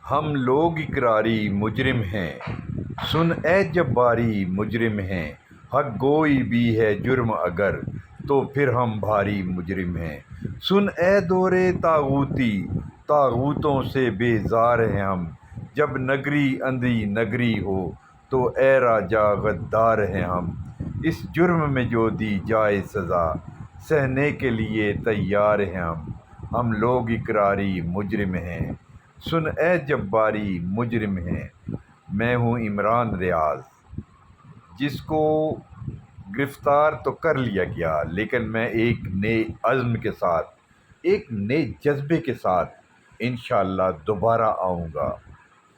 ہم لوگ اقراری مجرم ہیں، سن اے جباری مجرم ہیں، حق گوئی بھی ہے جرم اگر، تو پھر ہم بھاری مجرم ہیں۔ سن اے دور طاغوتی، طاغوتوں سے بیزار ہیں ہم، جب نگری اندھی نگری ہو تو اے راجا غدار ہیں ہم۔ اس جرم میں جو دی جائے سزا، سہنے کے لیے تیار ہیں ہم لوگ اقراری مجرم ہیں، سن اے جباری مجرم ہیں۔ میں ہوں عمران ریاض، جس کو گرفتار تو کر لیا گیا، لیکن میں ایک نئے عزم کے ساتھ، ایک نئے جذبے کے ساتھ انشاءاللہ دوبارہ آؤں گا،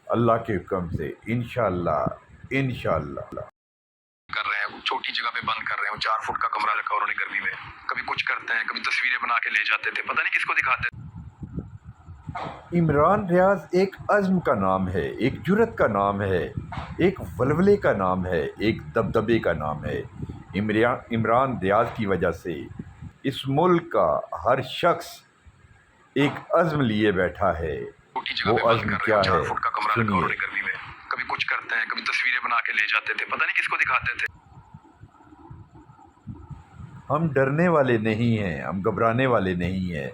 اللہ کے حکم سے، انشاءاللہ کر رہے ہیں، چھوٹی جگہ پہ بند کر رہے ہیں، 4 فٹ کا کمرہ رکھا انہوں نے گرمی میں، کبھی کچھ کرتے ہیں، کبھی تصویریں بنا کے لے جاتے تھے، پتہ نہیں کس کو دکھاتے تھے۔ عمران ریاض ایک عزم کا نام ہے، ایک جرأت کا نام ہے، ایک ولولے کا نام ہے، ایک دبدبے کا نام ہے۔ عمران ریاض کی وجہ سے اس ملک کا ہر شخص ایک عزم لیے بیٹھا ہے۔ چھوٹی جگہ وہ پہ بند عزم کر رہے کیا ہیں، 4 ہے؟ فٹ کا کمرہ رکھا سنیے۔ انہوں نے گرمی میں، کبھی کچھ کرتے ہیں، کبھی تصویریں بنا کے لے جاتے تھے، پتہ نہیں کس کو دکھاتے تھے۔ ہم ڈرنے والے نہیں ہیں، ہم گھبرانے والے نہیں ہیں۔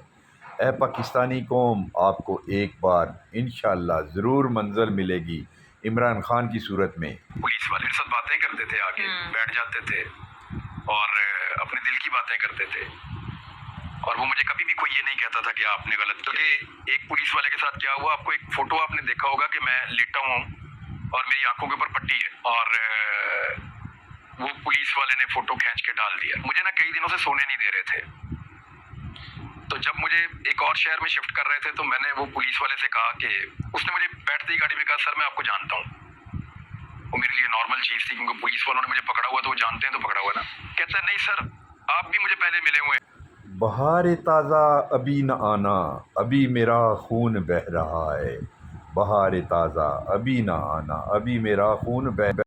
اے پاکستانی قوم، آپ کو ایک بار انشاءاللہ ضرور منزل ملے گی عمران خان کی صورت میں۔ پولیس والے میرے ساتھ باتیں کرتے تھے، آ کے بیٹھ جاتے تھے اور اپنے دل کی باتیں کرتے تھے، اور وہ مجھے کبھی بھی کوئی یہ نہیں کہتا تھا کہ آپ نے غلط کیا۔ کیونکہ ایک پولیس والے کے ساتھ کیا ہوا، آپ کو ایک فوٹو آپ نے دیکھا ہوگا کہ میں لیٹا ہوں اور میری آنکھوں کے اوپر پٹی ہے، اور وہ پولیس والے نے فوٹو کھینچ کے ڈال دیا۔ مجھے نا کئی دنوں سے سونے نہیں دے رہے تھے، تو جب مجھے ایک اور شہر میں شفٹ کر رہے تھے تو میں نے وہ پولیس والے سے کہا کہ اس نے مجھے بیٹھتے ہی گاڑی میں کہا، سر میں آپ کو جانتا ہوں۔ وہ میرے لیے نارمل چیز تھی، کیونکہ پولیس والوں نے مجھے پکڑا ہوا تو وہ جانتے ہیں تو پکڑا ہوا نا۔ کہتا ہے نہیں سر، آپ بھی مجھے پہلے ملے ہوئے ہیں۔ بہار تازہ ابھی نہ آنا، ابھی میرا خون بہہ رہا ہے۔ بہار تازہ ابھی نہ آنا، ابھی میرا خون بہہ